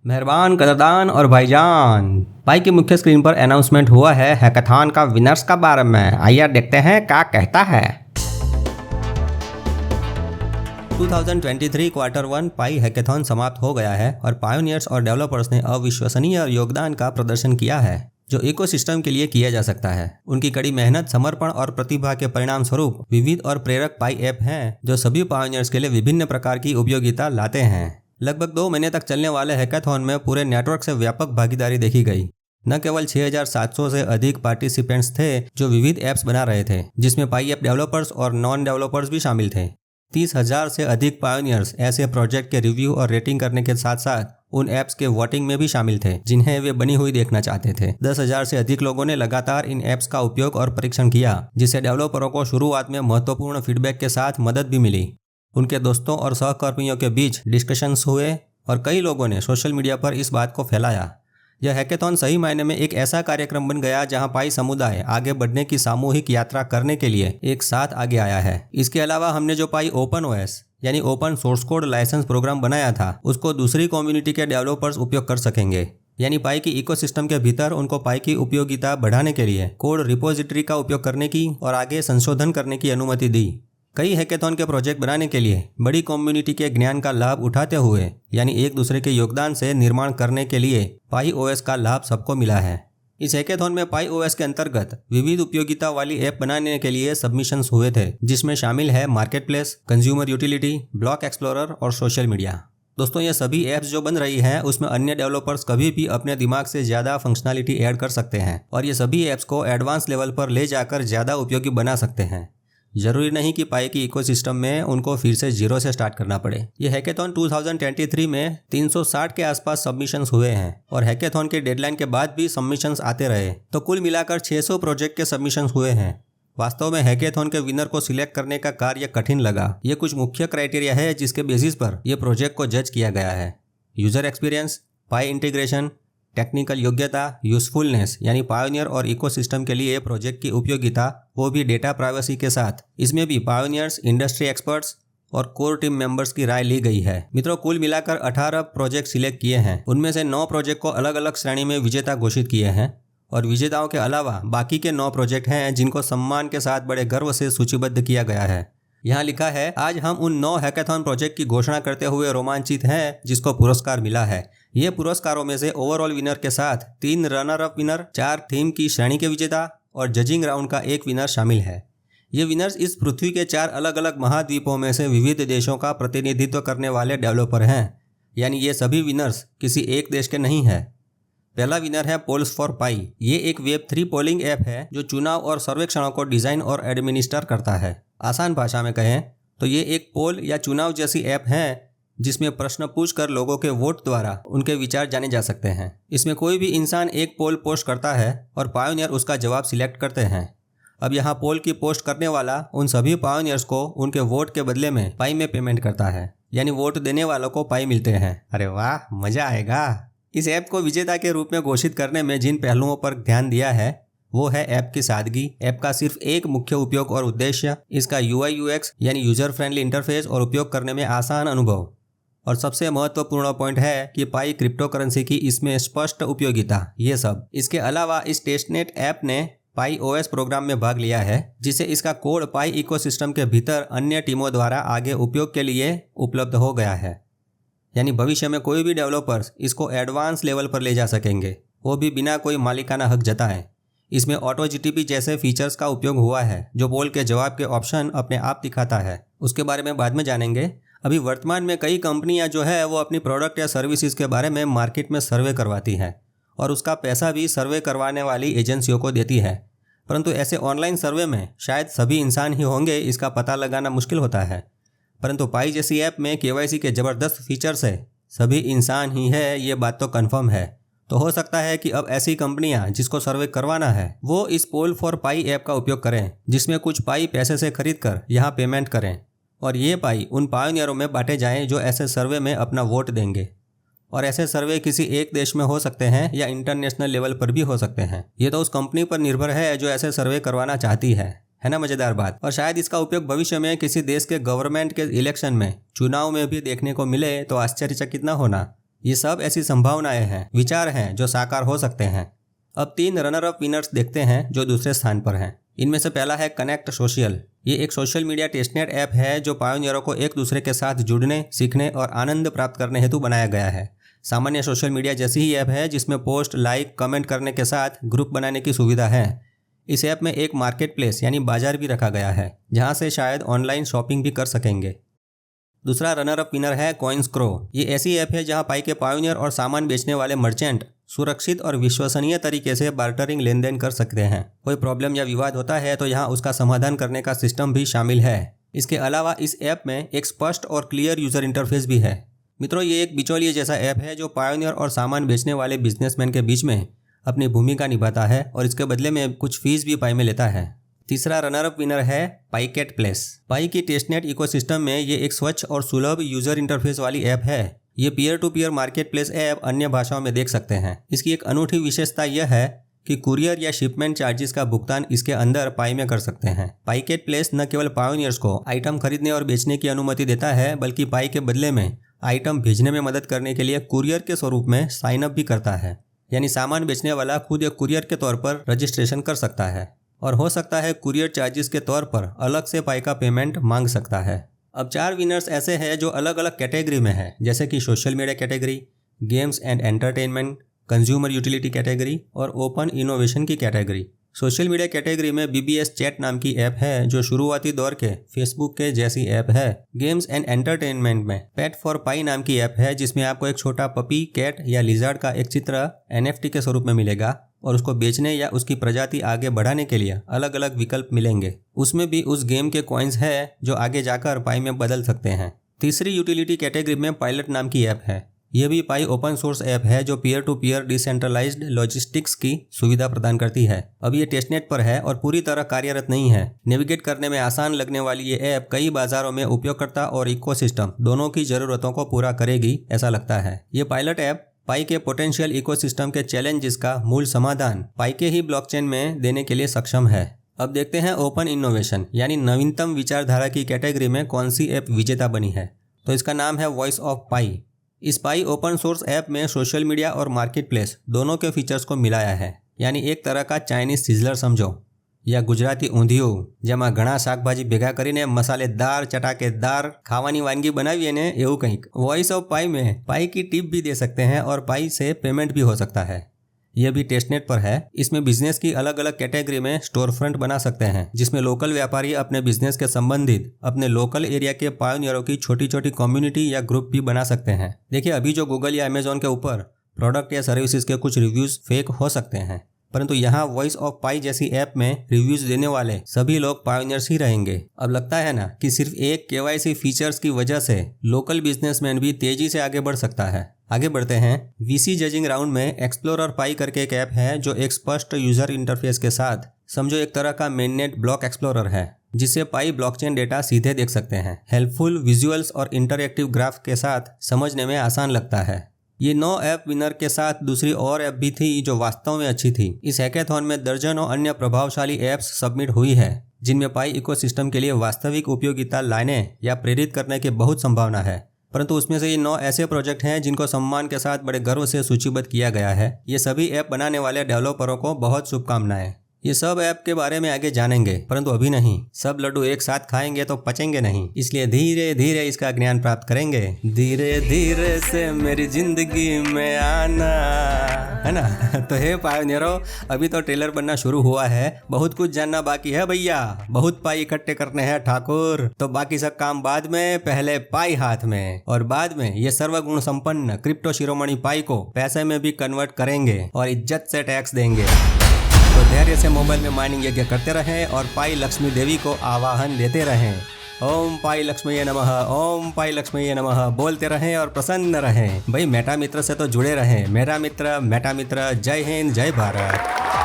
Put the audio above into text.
मेहरबान कदरदान और भाईजान, पाई की मुख्य स्क्रीन पर अनाउंसमेंट हुआ है हैकाथॉन का विनर्स का बारे में। आइए देखते हैं क्या कहता है। 2023 क्वार्टर 1 पाई हैकाथॉन समाप्त हो गया है और पायोनियर्स और डेवलपर्स ने अविश्वसनीय योगदान का प्रदर्शन किया है जो इकोसिस्टम के लिए किया जा सकता है। उनकी कड़ी मेहनत, समर्पण और प्रतिभा के परिणाम स्वरूप विविध और प्रेरक पाई ऐप हैं जो सभी पायोनियर्स के लिए विभिन्न प्रकार की उपयोगिता लाते हैं। लगभग 2 महीने तक चलने वाले हैकाथॉन में पूरे नेटवर्क से व्यापक भागीदारी देखी गई। न केवल 6700 से अधिक पार्टिसिपेंट्स थे जो विविध ऐप्स बना रहे थे, जिसमें पाई ऐप डेवलपर्स और नॉन डेवलपर्स भी शामिल थे। 30,000 से अधिक पायोनियर्स ऐसे प्रोजेक्ट के रिव्यू और रेटिंग करने के साथ साथ उन ऐप्स के वोटिंग में भी शामिल थे जिन्हें वे बनी हुई देखना चाहते थे। 10,000 से अधिक लोगों ने लगातार इन ऐप्स का उपयोग और परीक्षण किया, जिससे डेवलपरों को शुरुआत में महत्वपूर्ण फीडबैक के साथ मदद भी मिली। उनके दोस्तों और सहकर्मियों के बीच डिस्कशंस हुए और कई लोगों ने सोशल मीडिया पर इस बात को फैलाया। यह हैकाथॉन सही मायने में एक ऐसा कार्यक्रम बन गया जहां पाई समुदाय आगे बढ़ने की सामूहिक यात्रा करने के लिए एक साथ आगे आया है। इसके अलावा हमने जो पाई ओपन ओएस यानी open source code license program बनाया था, उसको दूसरी कम्युनिटी के डेवलपर्स उपयोग कर सकेंगे। यानी पाई की इकोसिस्टम के भीतर उनको पाई की उपयोगिता बढ़ाने के लिए कोड रिपोजिटरी का उपयोग करने की और आगे संशोधन करने की अनुमति दी। कई हैकाथॉन के प्रोजेक्ट बनाने के लिए बड़ी कम्युनिटी के ज्ञान का लाभ उठाते हुए यानी एक दूसरे के योगदान से निर्माण करने के लिए पाई ओएस का लाभ सबको मिला है। इस हैकाथॉन में पाई ओएस के अंतर्गत विविध उपयोगिता वाली ऐप बनाने के लिए सबमिशंस हुए थे, जिसमें शामिल है market place, consumer utility, block explorer और सोशल मीडिया। दोस्तों, ये सभी ऐप्स जो बन रही हैं उसमें अन्य डेवलपर्स कभी भी अपने दिमाग से ज़्यादा फंक्शनैलिटी ऐड कर सकते हैं और ये सभी ऐप्स को एडवांस लेवल पर ले जाकर ज़्यादा उपयोगी बना सकते हैं। जरूरी नहीं कि पाई की इकोसिस्टम में उनको फिर से जीरो से स्टार्ट करना पड़े। ये हैकाथॉन 2023 में 360 के आसपास सबमिशंस हुए हैं और हैकाथॉन के डेडलाइन के बाद भी सबमिशंस आते रहे, तो कुल मिलाकर 600 प्रोजेक्ट के सबमिशंस हुए हैं। वास्तव में हैकाथॉन के विनर को सिलेक्ट करने का कार्य कठिन लगा। ये कुछ मुख्य क्राइटेरिया है जिसके बेसिस पर यह प्रोजेक्ट को जज किया गया है। यूजर एक्सपीरियंस, पाई इंटीग्रेशन, टेक्निकल योग्यता, यूजफुलनेस यानी पायोनियर और इकोसिस्टम के लिए प्रोजेक्ट की उपयोगिता, वो भी डेटा प्राइवेसी के साथ। इसमें भी पायोनियर्स, इंडस्ट्री एक्सपर्ट्स और कोर टीम मेंबर्स की राय ली गई है। मित्रों, कुल मिलाकर 18 प्रोजेक्ट सिलेक्ट किए हैं। उनमें से 9 प्रोजेक्ट को अलग अलग श्रेणी में विजेता घोषित किए हैं और विजेताओं के अलावा बाकी के 9 प्रोजेक्ट हैं जिनको सम्मान के साथ बड़े गर्व से सूचीबद्ध किया गया है। यहाँ लिखा है, आज हम उन 9 हैकाथॉन प्रोजेक्ट की घोषणा करते हुए रोमांचित हैं जिसको पुरस्कार मिला है। ये पुरस्कारों में से ओवरऑल विनर के साथ 3 रनर अप विनर, 4 थीम की श्रेणी के विजेता और जजिंग राउंड का 1 विनर शामिल है। ये विनर्स इस पृथ्वी के 4 अलग अलग महाद्वीपों में से विविध देशों का प्रतिनिधित्व करने वाले डेवलपर हैं। यानी ये सभी विनर्स किसी एक देश के नहीं है। पहला विनर है पोल्स फॉर पाई। ये एक वेब3 पोलिंग ऐप है जो चुनाव और सर्वेक्षणों को डिजाइन और एडमिनिस्टर करता है। आसान भाषा में कहें तो ये एक पोल या चुनाव जैसी ऐप है जिसमें प्रश्न पूछकर लोगों के वोट द्वारा उनके विचार जाने जा सकते हैं। इसमें कोई भी इंसान एक पोल पोस्ट करता है और पायोनियर उसका जवाब सिलेक्ट करते हैं। अब यहाँ पोल की पोस्ट करने वाला उन सभी पायोनियर्स को उनके वोट के बदले में पाई में पेमेंट करता है, यानी वोट देने वालों को पाई मिलते हैं। अरे वाह, मजा आएगा। इस ऐप को विजेता के रूप में घोषित करने में जिन पहलुओं पर ध्यान दिया है वो है ऐप की सादगी, ऐप का सिर्फ एक मुख्य उपयोग और उद्देश्य, इसका UI UX यानी यूजर फ्रेंडली इंटरफेस और उपयोग करने में आसान अनुभव, और सबसे महत्वपूर्ण पॉइंट है कि पाई क्रिप्टो करेंसी की इसमें स्पष्ट उपयोगिता। ये सब इसके अलावा इस टेस्टनेट ऐप ने पाई OS प्रोग्राम में भाग लिया है, जिससे इसका कोड पाई इकोसिस्टम के भीतर अन्य टीमों द्वारा आगे उपयोग के लिए उपलब्ध हो गया है। यानी भविष्य में कोई भी डेवलपर्स इसको एडवांस लेवल पर ले जा सकेंगे, वो भी बिना कोई मालिकाना हक जताए। इसमें ऑटो GTP जैसे फीचर्स का उपयोग हुआ है जो पोल के जवाब के ऑप्शन अपने आप दिखाता है। उसके बारे में बाद में जानेंगे। अभी वर्तमान में कई कंपनियां जो है वो अपनी प्रोडक्ट या सर्विसेज के बारे में मार्केट में सर्वे करवाती हैं और उसका पैसा भी सर्वे करवाने वाली एजेंसियों को देती है। परंतु ऐसे ऑनलाइन सर्वे में शायद सभी इंसान ही होंगे, इसका पता लगाना मुश्किल होता है। परंतु पाई जैसी ऐप में KYC के ज़बरदस्त फीचर्स है, सभी इंसान ही है, ये बात तो कन्फर्म है। तो हो सकता है कि अब ऐसी कंपनियां जिसको सर्वे करवाना है वो इस पोल फॉर पाई ऐप का उपयोग करें, जिसमें कुछ पाई पैसे से खरीद कर यहाँ पेमेंट करें और ये पाई उन पायोनियरों में बांटे जाएं जो ऐसे सर्वे में अपना वोट देंगे। और ऐसे सर्वे किसी एक देश में हो सकते हैं या इंटरनेशनल लेवल पर भी हो सकते हैं। ये तो उस कंपनी पर निर्भर है जो ऐसे सर्वे करवाना चाहती है ना मजेदार बात। और शायद इसका उपयोग भविष्य में किसी देश के गवर्नमेंट के इलेक्शन में, चुनाव में भी देखने को मिले तो आश्चर्यचकित न होना। ये सब ऐसी संभावनाएं हैं, विचार हैं जो साकार हो सकते हैं। अब 3 रनर अप विनर्स देखते हैं जो दूसरे स्थान पर हैं। इनमें से पहला है कनेक्ट सोशल। ये एक सोशल मीडिया टेस्टनेट ऐप है जो पायोनियरों को एक दूसरे के साथ जुड़ने, सीखने और आनंद प्राप्त करने हेतु बनाया गया है। सामान्य सोशल मीडिया जैसी ही ऐप है जिसमें पोस्ट, लाइक, कमेंट करने के साथ ग्रुप बनाने की सुविधा है। इस ऐप में एक मार्केट प्लेस यानी बाजार भी रखा गया है जहां से शायद ऑनलाइन शॉपिंग भी कर सकेंगे। दूसरा रनर अप विनर है कॉइन्सक्रो। ये ऐसी ऐप है जहां पाई के पायोनियर और सामान बेचने वाले मर्चेंट सुरक्षित और विश्वसनीय तरीके से बार्टरिंग लेन देन कर सकते हैं। कोई प्रॉब्लम या विवाद होता है तो यहाँ उसका समाधान करने का सिस्टम भी शामिल है। इसके अलावा इस ऐप में एक स्पष्ट और क्लियर यूजर इंटरफेस भी है। मित्रों, ये एक बिचौलिए जैसा ऐप है जो पायोनियर और सामान बेचने वाले बिजनेसमैन के बीच में अपनी भूमिका निभाता है और इसके बदले में कुछ फीस भी पाई में लेता है। तीसरा रनर अप विनर है पाईकेट प्लेस। पाई की टेस्टनेट इकोसिस्टम में ये एक स्वच्छ और सुलभ यूजर इंटरफेस वाली ऐप है। ये peer to peer market place app अन्य भाषाओं में देख सकते हैं। इसकी एक अनूठी विशेषता यह है कि कुरियर या शिपमेंट चार्जेस का भुगतान इसके अंदर पाई में कर सकते हैं। पाईकेट प्लेस न केवल पायोनियर्स को आइटम खरीदने और बेचने की अनुमति देता है बल्कि पाई के बदले में आइटम भेजने में मदद करने के लिए कुरियर के स्वरूप में साइन अप भी करता है। यानी सामान बेचने वाला खुद एक कुरियर के तौर पर रजिस्ट्रेशन कर सकता है और हो सकता है कुरियर चार्जेस के तौर पर अलग से पाई का पेमेंट मांग सकता है। अब 4 विनर्स ऐसे हैं जो अलग अलग कैटेगरी में हैं, जैसे कि social media category, games and entertainment, consumer utility category और ओपन इनोवेशन की कैटेगरी। सोशल मीडिया कैटेगरी में BBS चैट नाम की ऐप है जो शुरुआती दौर के फेसबुक के जैसी ऐप है। गेम्स एंड एंटरटेनमेंट में पेट फॉर पाई नाम की ऐप है जिसमें आपको एक छोटा पपी, कैट या लिजर्ड का एक चित्र NFT के स्वरूप में मिलेगा और उसको बेचने या उसकी प्रजाति आगे बढ़ाने के लिए अलग अलग विकल्प मिलेंगे। उसमें भी उस गेम के कॉइन्स है जो आगे जाकर पाई में बदल सकते हैं। तीसरी यूटिलिटी कैटेगरी में पायलट नाम की ऐप है। यह भी पाई ओपन सोर्स ऐप है जो peer to peer decentralised logistics की सुविधा प्रदान करती है। अब ये टेस्टनेट पर है और पूरी तरह कार्यरत नहीं है। नेविगेट करने में आसान लगने वाली ये ऐप कई बाजारों में उपयोगकर्ता और इकोसिस्टम दोनों की जरूरतों को पूरा करेगी, ऐसा लगता है। ये पायलट ऐप पाई के पोटेंशियल इकोसिस्टम के चैलेंजेस का मूल समाधान पाई के ही ब्लॉकचेन में देने के लिए सक्षम है। अब देखते हैं ओपन इनोवेशन यानी नवीनतम विचारधारा की कैटेगरी में कौन सी ऐप विजेता बनी है। तो इसका नाम है वॉइस ऑफ पाई। इस पाई ओपन सोर्स ऐप में सोशल मीडिया और मार्केट प्लेस दोनों के फीचर्स को मिलाया है। यानी एक तरह का चाइनीज सिजलर समझो या गुजराती ઊંધિયું જેમાં ઘણા શાકભાજી ભેગા કરીને મસાલેદાર ચટાકેદાર ખાવાની વાનગી બનાવીએ ને એવું કંઈક। वॉइस ऑफ पाई में पाई की टिप भी दे सकते हैं और पाई से पेमेंट भी हो सकता है। यह भी टेस्टनेट पर है। इसमें बिजनेस की अलग अलग कैटेगरी में स्टोर फ्रंट बना सकते हैं जिसमें लोकल व्यापारी अपने बिजनेस के संबंधित अपने लोकल एरिया के पायोनियरों की छोटी छोटी कम्युनिटी या ग्रुप भी बना सकते हैं। देखिए, अभी जो गूगल या अमेजोन के ऊपर प्रोडक्ट या सर्विसेज के कुछ रिव्यूज फेक हो सकते हैं, परंतु यहाँ वॉइस ऑफ पाई जैसी ऐप में रिव्यूज देने वाले सभी लोग पायोनियर्स ही रहेंगे। अब लगता है ना कि सिर्फ एक KYC फीचर्स की वजह से लोकल बिजनेसमैन भी तेजी से आगे बढ़ सकता है। आगे बढ़ते हैं। VC जजिंग राउंड में एक्सप्लोरर पाई करके एक ऐप है जो एक स्पष्ट यूजर इंटरफेस के साथ समझो एक तरह का मेननेट ब्लॉक एक्सप्लोरर है जिससे पाई ब्लॉकचेन डेटा सीधे देख सकते हैं। हेल्पफुल विजुअल्स और इंटरएक्टिव ग्राफ के साथ समझने में आसान लगता है। ये 9 ऐप विनर के साथ दूसरी और ऐप भी थी जो वास्तव में अच्छी थी। इस हैकेथॉन में दर्जनों अन्य प्रभावशाली ऐप्स सबमिट हुई है जिनमें पाई इकोसिस्टम के लिए वास्तविक उपयोगिता लाने या प्रेरित करने की बहुत संभावना है। परंतु उसमें से ये 9 ऐसे प्रोजेक्ट हैं जिनको सम्मान के साथ बड़े गर्व से सूचीबद्ध किया गया है। ये सभी ऐप बनाने वाले डेवलपरों को बहुत शुभकामनाएं। ये सब ऐप के बारे में आगे जानेंगे, परंतु अभी नहीं। सब लड्डू एक साथ खाएंगे तो पचेंगे नहीं, इसलिए धीरे धीरे इसका ज्ञान प्राप्त करेंगे। धीरे धीरे से मेरी जिंदगी में आना, है ना। तो हे पायोनियरों, अभी तो ट्रेलर बनना शुरू हुआ है, बहुत कुछ जानना बाकी है भैया। बहुत पाई इकट्ठे करने हैं ठाकुर। तो बाकी सब काम बाद में, पहले पाई हाथ में, और बाद में ये सर्वगुण संपन्न क्रिप्टो शिरोमणि पाई को पैसे में भी कन्वर्ट करेंगे और इज्जत से टैक्स देंगे। तो धैर्य से मोबाइल में माइनिंग यज्ञ करते रहें और पाई लक्ष्मी देवी को आवाहन देते रहें। ओम पाई लक्ष्मीये नमः, ओम पाई लक्ष्मीये नमः बोलते रहें और प्रसन्न रहें। भाई मेटा मित्र से तो जुड़े रहें। मेरा मित्र, मेटा मित्र। जय हिंद, जय भारत।